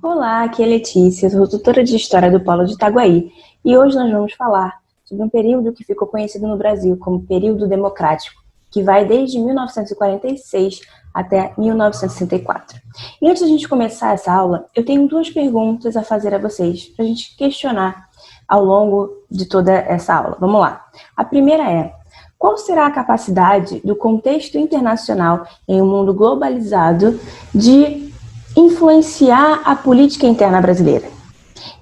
Olá, aqui é Letícia, sou tutora de História do Polo de Itaguaí e hoje nós vamos falar sobre um período que ficou conhecido no Brasil como período democrático, que vai desde 1946 até 1964. E antes de a gente começar essa aula, eu tenho duas perguntas a fazer a vocês, para a gente questionar ao longo de toda essa aula. Vamos lá. A primeira é: qual será a capacidade do contexto internacional em um mundo globalizado de influenciar a política interna brasileira?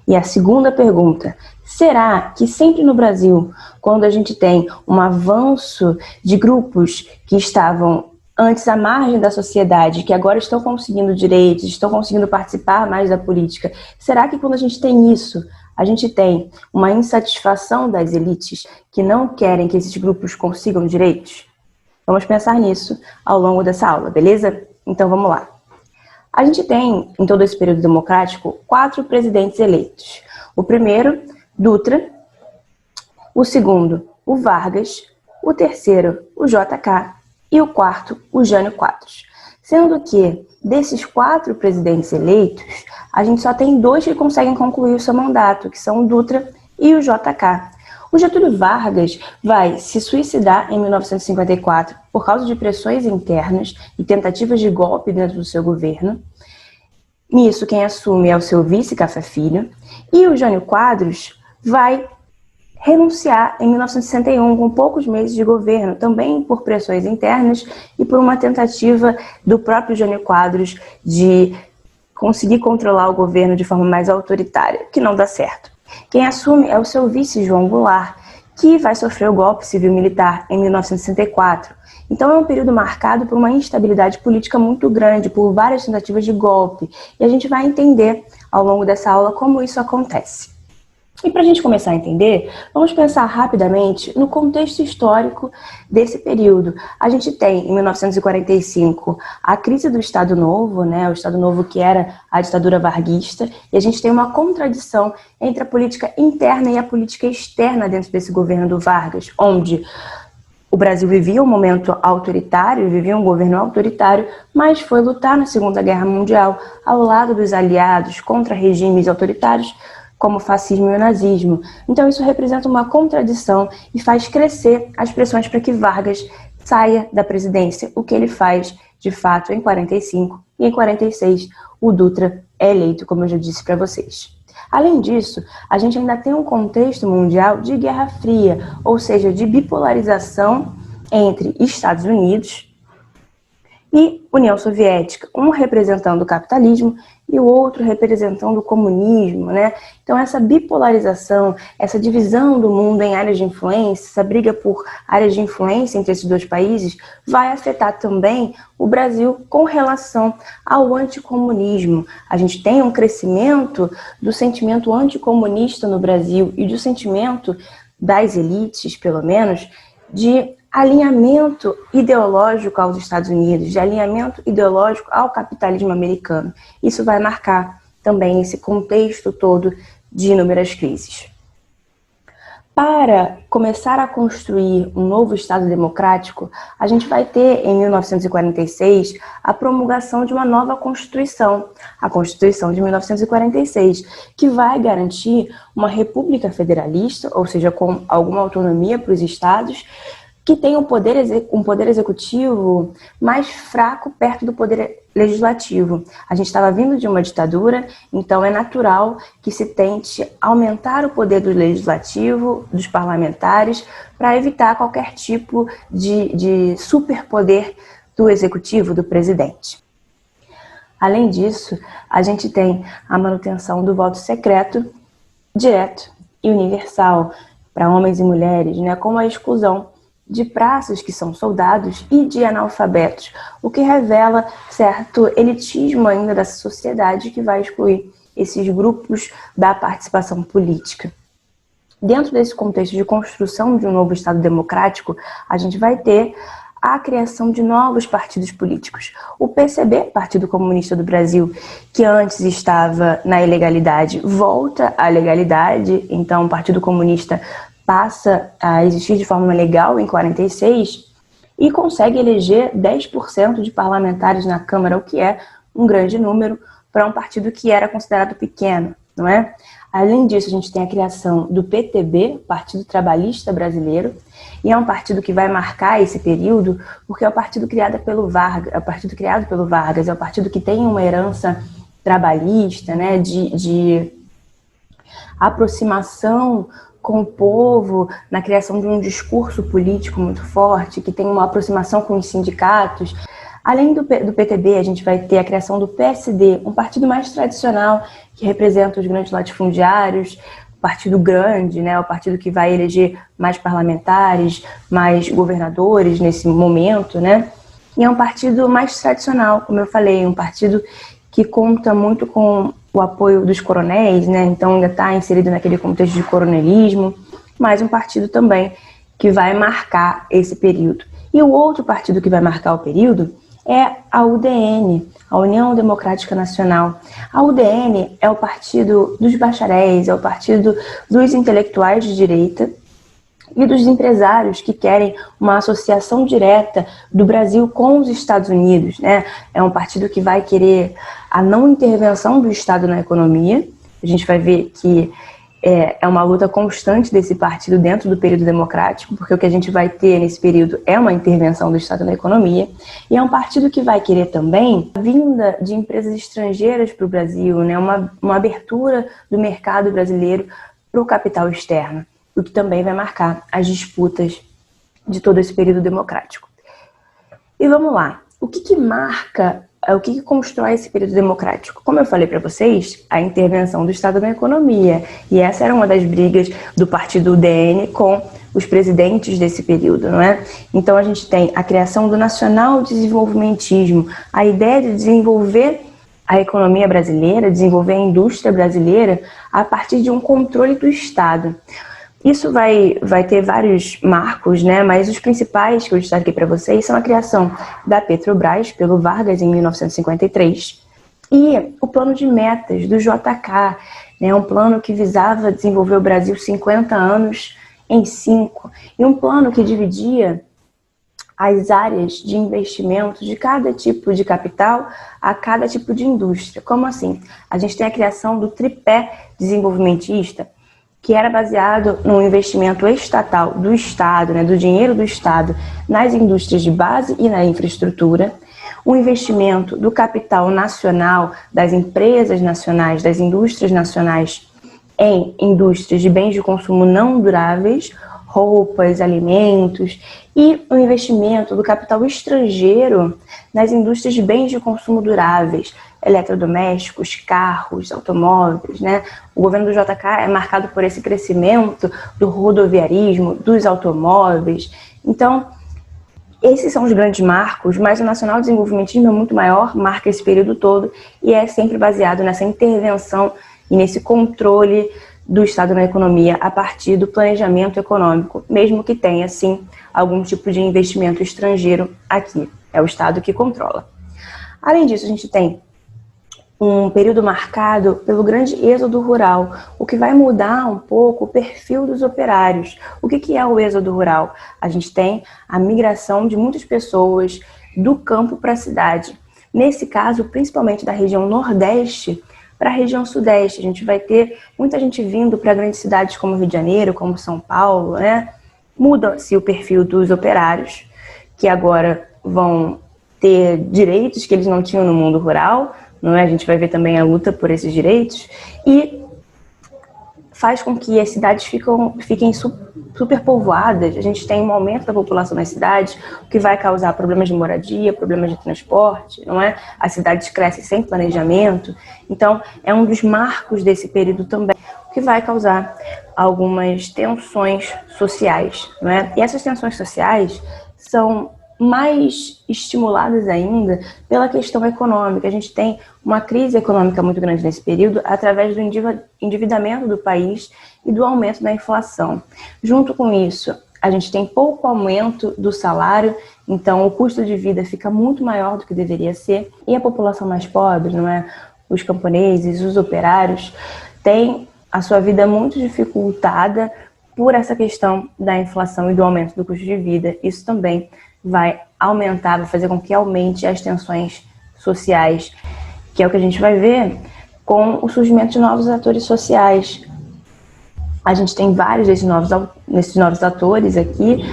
E a segunda pergunta: será que sempre no Brasil, quando a gente tem um avanço de grupos que estavam antes à margem da sociedade, que agora estão conseguindo direitos, estão conseguindo participar mais da política, será que quando a gente tem isso, a gente tem uma insatisfação das elites que não querem que esses grupos consigam direitos? Vamos pensar nisso ao longo dessa aula, beleza? Então vamos lá. A gente tem, em todo esse período democrático, 4 presidentes eleitos. O primeiro, Dutra. O segundo, o Vargas. O terceiro, o JK. E o quarto, o Jânio Quadros. Sendo que, desses 4 presidentes eleitos, a gente só tem 2 que conseguem concluir o seu mandato, que são o Dutra e o JK. O Getúlio Vargas vai se suicidar em 1954 por causa de pressões internas e tentativas de golpe dentro do seu governo. Nisso, quem assume é o seu vice, Café Filho. E o Jânio Quadros vai renunciar em 1961, com poucos meses de governo, também por pressões internas e por uma tentativa do próprio Jânio Quadros de conseguir controlar o governo de forma mais autoritária, que não dá certo. Quem assume é o seu vice, João Goulart, que vai sofrer o golpe civil-militar em 1964. Então é um período marcado por uma instabilidade política muito grande, por várias tentativas de golpe. E a gente vai entender ao longo dessa aula como isso acontece. E para a gente começar a entender, vamos pensar rapidamente no contexto histórico desse período. A gente tem, em 1945, a crise do Estado Novo, o Estado Novo que era a ditadura varguista, e a gente tem uma contradição entre a política interna e a política externa dentro desse governo do Vargas, onde o Brasil vivia um momento autoritário, vivia um governo autoritário, mas foi lutar na Segunda Guerra Mundial ao lado dos aliados contra regimes autoritários, como o fascismo e o nazismo. Então isso representa uma contradição e faz crescer as pressões para que Vargas saia da presidência, o que ele faz, de fato, em 45, e em 46 o Dutra é eleito, como eu já disse para vocês. Além disso, a gente ainda tem um contexto mundial de Guerra Fria, ou seja, de bipolarização entre Estados Unidos e União Soviética, um representando o capitalismo e o outro representando o comunismo, Então essa bipolarização, essa divisão do mundo em áreas de influência, essa briga por áreas de influência entre esses dois países, vai afetar também o Brasil com relação ao anticomunismo. A gente tem um crescimento do sentimento anticomunista no Brasil e do sentimento das elites, pelo menos, de alinhamento ideológico aos Estados Unidos, de alinhamento ideológico ao capitalismo americano. Isso vai marcar também esse contexto todo de inúmeras crises. Para começar a construir um novo Estado democrático, a gente vai ter, em 1946, a promulgação de uma nova Constituição, a Constituição de 1946, que vai garantir uma república federalista, ou seja, com alguma autonomia para os estados, que tem um poder executivo mais fraco perto do poder legislativo. A gente estava vindo de uma ditadura, então é natural que se tente aumentar o poder do legislativo, dos parlamentares, para evitar qualquer tipo de superpoder do executivo, do presidente. Além disso, a gente tem a manutenção do voto secreto, direto e universal para homens e mulheres, com a exclusão de praças que são soldados e de analfabetos, o que revela certo elitismo ainda dessa sociedade que vai excluir esses grupos da participação política. Dentro desse contexto de construção de um novo Estado democrático, a gente vai ter a criação de novos partidos políticos. O PCB, Partido Comunista do Brasil, que antes estava na ilegalidade, volta à legalidade, então o Partido Comunista passa a existir de forma legal em 46 e consegue eleger 10% de parlamentares na Câmara, o que é um grande número, para um partido que era considerado pequeno, não é? Além disso, a gente tem a criação do PTB, Partido Trabalhista Brasileiro, e é um partido que vai marcar esse período porque é o partido criado pelo Vargas, é o partido que tem uma herança trabalhista, né, de aproximação com o povo, na criação de um discurso político muito forte, que tem uma aproximação com os sindicatos. Além do PTB, a gente vai ter a criação do PSD, um partido mais tradicional, que representa os grandes latifundiários, partido grande, né, o partido que vai eleger mais parlamentares, mais governadores nesse momento, né? E é um partido mais tradicional, como eu falei, um partido que conta muito com o apoio dos coronéis, né? Então ainda está inserido naquele contexto de coronelismo, mas um partido também que vai marcar esse período. E o outro partido que vai marcar o período é a UDN, a União Democrática Nacional. A UDN é o partido dos bacharéis, é o partido dos intelectuais de direita e dos empresários que querem uma associação direta do Brasil com os Estados Unidos, né? É um partido que vai querer a não intervenção do Estado na economia. A gente vai ver que é uma luta constante desse partido dentro do período democrático, porque o que a gente vai ter nesse período é uma intervenção do Estado na economia, e é um partido que vai querer também a vinda de empresas estrangeiras para o Brasil, né? Uma abertura do mercado brasileiro para o capital externo, o que também vai marcar as disputas de todo esse período democrático. E vamos lá, o que marca, o que constrói esse período democrático? Como eu falei para vocês, a intervenção do Estado na economia, e essa era uma das brigas do partido UDN com os presidentes desse período, não é? Então a gente tem a criação do nacional desenvolvimentismo, a ideia de desenvolver a economia brasileira, desenvolver a indústria brasileira a partir de um controle do Estado. Isso vai ter vários marcos, né? Mas os principais que eu destaquei para vocês são a criação da Petrobras pelo Vargas em 1953 e o plano de metas do JK, né? Um plano que visava desenvolver o Brasil 50 anos em 5 e um plano que dividia as áreas de investimento de cada tipo de capital a cada tipo de indústria. Como assim? A gente tem a criação do tripé desenvolvimentista, que era baseado no investimento estatal do Estado, né, do dinheiro do Estado nas indústrias de base e na infraestrutura, o investimento do capital nacional, das empresas nacionais, das indústrias nacionais em indústrias de bens de consumo não duráveis, roupas, alimentos, e o investimento do capital estrangeiro nas indústrias de bens de consumo duráveis, eletrodomésticos, carros, automóveis, né? O governo do JK é marcado por esse crescimento do rodoviarismo, dos automóveis. Então, esses são os grandes marcos, mas o nacional desenvolvimentismo é muito maior, marca esse período todo e é sempre baseado nessa intervenção e nesse controle do Estado na economia a partir do planejamento econômico, mesmo que tenha, sim, algum tipo de investimento estrangeiro aqui. É o Estado que controla. Além disso, a gente tem um período marcado pelo grande êxodo rural, o que vai mudar um pouco o perfil dos operários. O que é o êxodo rural? A gente tem a migração de muitas pessoas do campo para a cidade. Nesse caso, principalmente da região Nordeste para a região Sudeste. A gente vai ter muita gente vindo para grandes cidades como Rio de Janeiro, como São Paulo, né? Muda-se o perfil dos operários, que agora vão ter direitos que eles não tinham no mundo rural, não é? A gente vai ver também a luta por esses direitos e faz com que as cidades fiquem superpovoadas. A gente tem um aumento da população nas cidades, o que vai causar problemas de moradia, problemas de transporte, não é? As cidades crescem sem planejamento. Então, é um dos marcos desse período também, o que vai causar algumas tensões sociais, não é? E essas tensões sociais são mais estimuladas ainda pela questão econômica. A gente tem uma crise econômica muito grande nesse período através do endividamento do país e do aumento da inflação. Junto com isso, a gente tem pouco aumento do salário, então o custo de vida fica muito maior do que deveria ser, e a população mais pobre, não é? Os camponeses, os operários, têm a sua vida muito dificultada por essa questão da inflação e do aumento do custo de vida. Isso também vai aumentar, vai fazer com que aumente as tensões sociais que é o que a gente vai ver com o surgimento de novos atores sociais. A gente tem vários desses novos atores aqui,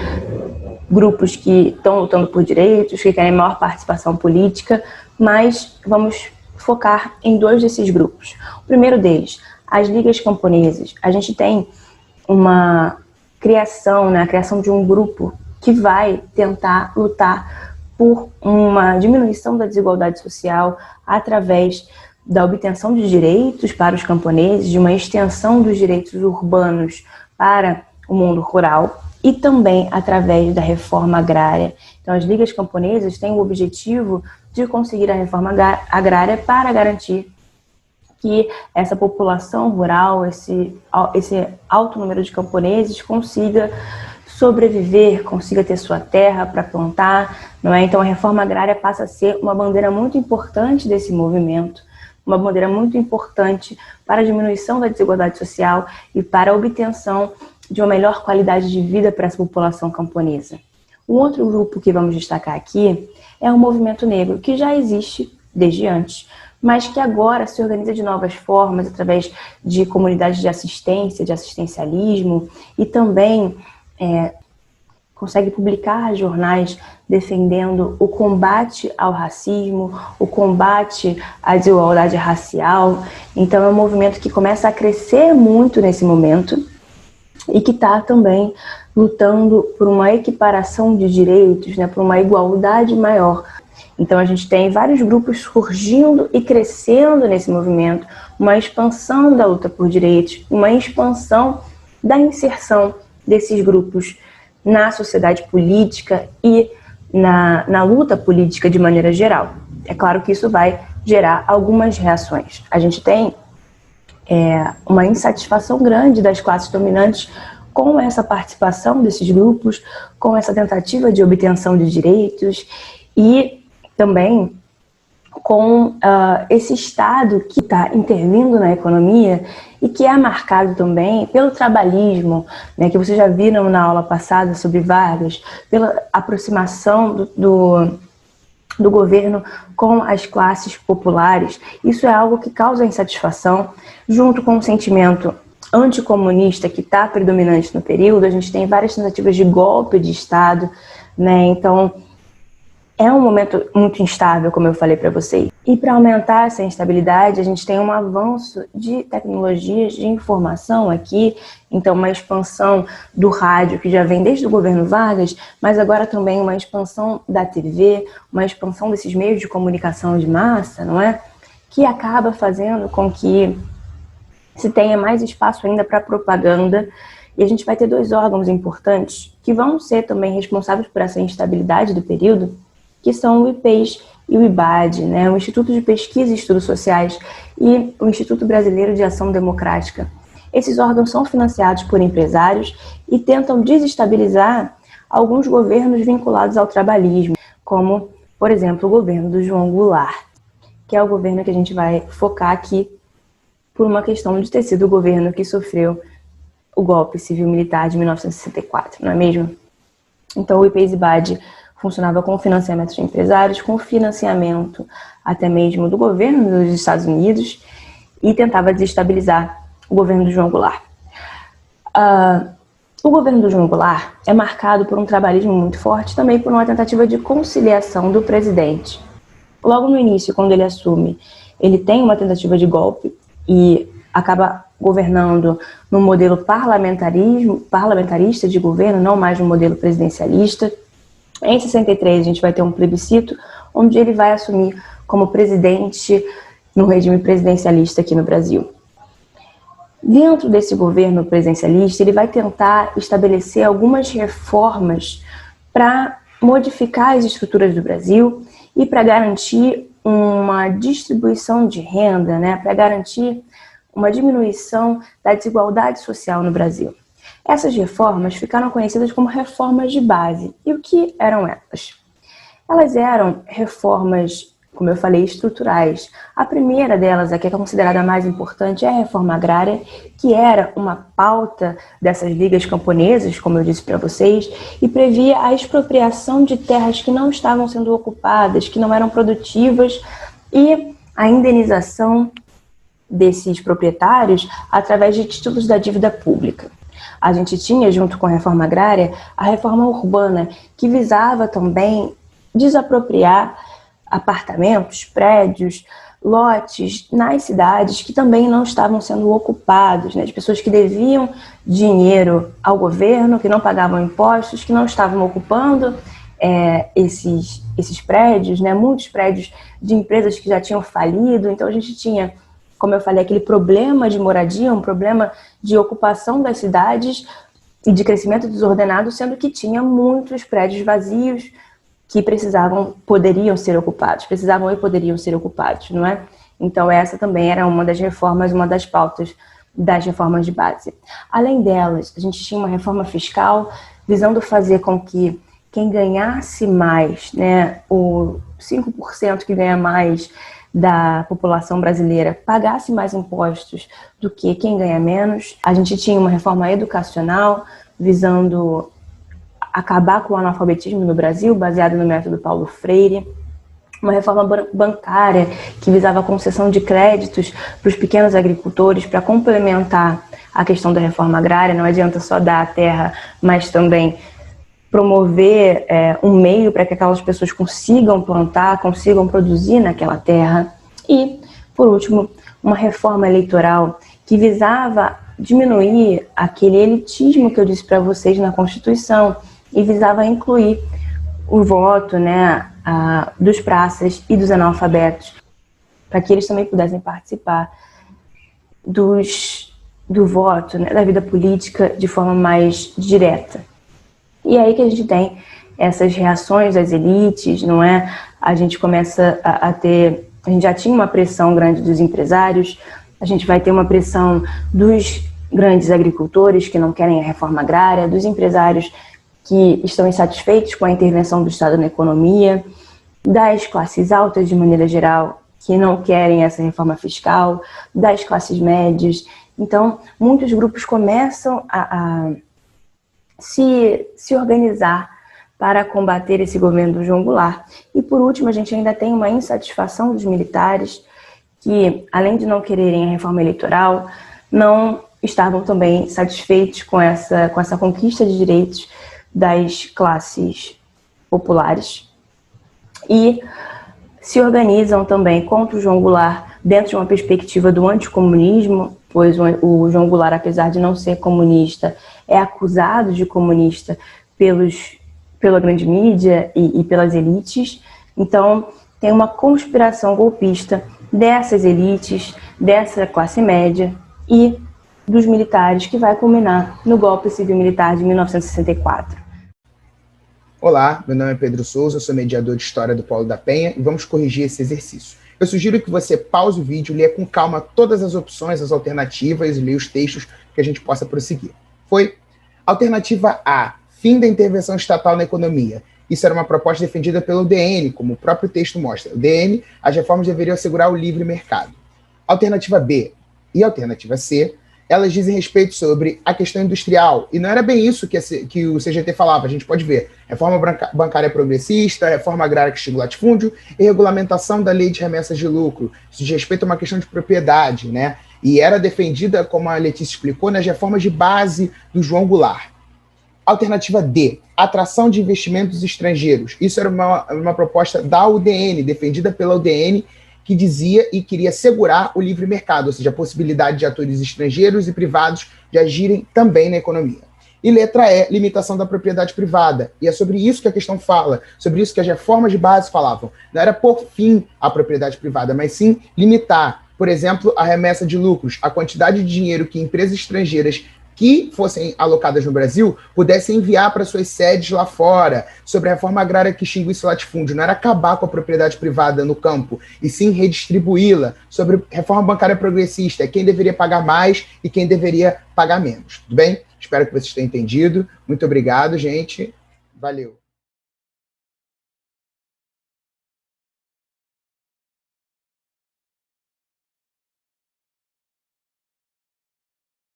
grupos que estão lutando por direitos, que querem maior participação política, mas vamos focar em dois desses grupos. O primeiro deles, as ligas camponesas. A gente tem uma criação, né, a criação de um grupo que vai tentar lutar por uma diminuição da desigualdade social através da obtenção de direitos para os camponeses, de uma extensão dos direitos urbanos para o mundo rural e também através da reforma agrária. Então, as ligas camponesas têm o objetivo de conseguir a reforma agrária para garantir que essa população rural, esse alto número de camponeses consiga sobreviver, consiga ter sua terra para plantar, não é? Então, a reforma agrária passa a ser uma bandeira muito importante desse movimento, uma bandeira muito importante para a diminuição da desigualdade social e para a obtenção de uma melhor qualidade de vida para essa população camponesa. Um outro grupo que vamos destacar aqui é o movimento negro, que já existe desde antes, mas que agora se organiza de novas formas, através de comunidades de assistência, de assistencialismo, e também consegue publicar jornais defendendo o combate ao racismo, o combate à desigualdade racial. Então é um movimento que começa a crescer muito nesse momento e que está também lutando por uma equiparação de direitos, né, por uma igualdade maior. Então a gente tem vários grupos surgindo e crescendo nesse movimento, uma expansão da luta por direitos, uma expansão da inserção desses grupos na sociedade política e na luta política de maneira geral. É claro que isso vai gerar algumas reações. A gente tem uma insatisfação grande das classes dominantes com essa participação desses grupos, com essa tentativa de obtenção de direitos e também com esse Estado que está intervindo na economia e que é marcado também pelo trabalhismo, né, que vocês já viram na aula passada sobre Vargas, pela aproximação do governo com as classes populares. Isso é algo que causa insatisfação, junto com o sentimento anticomunista que está predominante no período. A gente tem várias tentativas de golpe de Estado, né? Então é um momento muito instável, como eu falei para vocês. E para aumentar essa instabilidade, a gente tem um avanço de tecnologias de informação aqui, então uma expansão do rádio, que já vem desde o governo Vargas, mas agora também uma expansão da TV, uma expansão desses meios de comunicação de massa, não é? Que acaba fazendo com que se tenha mais espaço ainda para propaganda. E a gente vai ter dois órgãos importantes que vão ser também responsáveis por essa instabilidade do período, que são o IPES e o IBAD, né? O Instituto de Pesquisa e Estudos Sociais e o Instituto Brasileiro de Ação Democrática. Esses órgãos são financiados por empresários e tentam desestabilizar alguns governos vinculados ao trabalhismo, como, por exemplo, o governo do João Goulart, que é o governo que a gente vai focar aqui por uma questão de ter sido o governo que sofreu o golpe civil-militar de 1964, não é mesmo? Então o IPES e IBAD funcionava com financiamento de empresários, com financiamento até mesmo do governo dos Estados Unidos e tentava desestabilizar o governo do João Goulart. O governo do João Goulart é marcado por um trabalhismo muito forte, também por uma tentativa de conciliação do presidente. Logo no início, quando ele assume, ele tem uma tentativa de golpe e acaba governando no modelo parlamentarista de governo, não mais no modelo presidencialista. Em 63, a gente vai ter um plebiscito onde ele vai assumir como presidente no regime presidencialista aqui no Brasil. Dentro desse governo presidencialista, ele vai tentar estabelecer algumas reformas para modificar as estruturas do Brasil e para garantir uma distribuição de renda, né, para garantir uma diminuição da desigualdade social no Brasil. Essas reformas ficaram conhecidas como reformas de base. E o que eram elas? Elas eram reformas, como eu falei, estruturais. A primeira delas, a que é considerada a mais importante, é a reforma agrária, que era uma pauta dessas ligas camponesas, como eu disse para vocês, e previa a expropriação de terras que não estavam sendo ocupadas, que não eram produtivas, e a indenização desses proprietários através de títulos da dívida pública. A gente tinha, junto com a reforma agrária, a reforma urbana, que visava também desapropriar apartamentos, prédios, lotes nas cidades que também não estavam sendo ocupados, né? De pessoas que deviam dinheiro ao governo, que não pagavam impostos, que não estavam ocupando esses prédios, né? Muitos prédios de empresas que já tinham falido. Então a gente tinha, como eu falei, aquele problema de moradia, um problema de ocupação das cidades e de crescimento desordenado, sendo que tinha muitos prédios vazios que poderiam ser ocupados, não é? Então essa também era uma das reformas, uma das pautas das reformas de base. Além delas, a gente tinha uma reforma fiscal visando fazer com que quem ganhasse mais, né, o 5% que ganha mais da população brasileira pagasse mais impostos do que quem ganha menos. A gente tinha uma reforma educacional visando acabar com o analfabetismo no Brasil, baseado no método Paulo Freire. Uma reforma bancária que visava a concessão de créditos para os pequenos agricultores para complementar a questão da reforma agrária. Não adianta só dar a terra, mas também promover um meio para que aquelas pessoas consigam plantar, consigam produzir naquela terra. E, por último, uma reforma eleitoral que visava diminuir aquele elitismo que eu disse para vocês na Constituição e visava incluir o voto, né, dos praças e dos analfabetos, para que eles também pudessem participar do voto, né, da vida política de forma mais direta. E é aí que a gente tem essas reações das elites, não é? A gente começa a ter... A gente já tinha uma pressão grande dos empresários, a gente vai ter uma pressão dos grandes agricultores que não querem a reforma agrária, dos empresários que estão insatisfeitos com a intervenção do Estado na economia, das classes altas de maneira geral, que não querem essa reforma fiscal, das classes médias. Então, muitos grupos começam a se organizar para combater esse governo do João Goulart. E, por último, a gente ainda tem uma insatisfação dos militares que, além de não quererem a reforma eleitoral, não estavam também satisfeitos com essa conquista de direitos das classes populares e se organizam também contra o João Goulart dentro de uma perspectiva do anticomunismo, pois o João Goulart, apesar de não ser comunista, é acusado de comunista pela grande mídia e pelas elites. Então, tem uma conspiração golpista dessas elites, dessa classe média e dos militares, que vai culminar no golpe civil-militar de 1964. Olá, meu nome é Pedro Souza, eu sou mediador de História do Polo da Penha e vamos corrigir esse exercício. Eu sugiro que você pause o vídeo, leia com calma todas as opções, as alternativas e leia os textos que a gente possa prosseguir. Foi? Alternativa A, fim da intervenção estatal na economia. Isso era uma proposta defendida pelo DN, como o próprio texto mostra. O DN, as reformas deveriam assegurar o livre mercado. Alternativa B e alternativa C, elas dizem respeito sobre a questão industrial. E não era bem isso que o CGT falava, a gente pode ver. Reforma bancária progressista, reforma agrária que extingue o latifúndio e regulamentação da lei de remessas de lucro. Isso diz respeito a uma questão de propriedade, né? E era defendida, como a Letícia explicou, nas reformas de base do João Goulart. Alternativa D, atração de investimentos estrangeiros. Isso era uma proposta da UDN, defendida pela UDN, que dizia e queria segurar o livre mercado, ou seja, a possibilidade de atores estrangeiros e privados de agirem também na economia. E letra E, limitação da propriedade privada. E é sobre isso que a questão fala, sobre isso que as reformas de base falavam. Não era por fim a propriedade privada, mas sim limitar, por exemplo, a remessa de lucros, a quantidade de dinheiro que empresas estrangeiras que fossem alocadas no Brasil, pudessem enviar para suas sedes lá fora, sobre a reforma agrária que extinguisse o latifúndio. Não era acabar com a propriedade privada no campo, e sim redistribuí-la, sobre reforma bancária progressista, quem deveria pagar mais e quem deveria pagar menos. Tudo bem? Espero que vocês tenham entendido. Muito obrigado, gente. Valeu.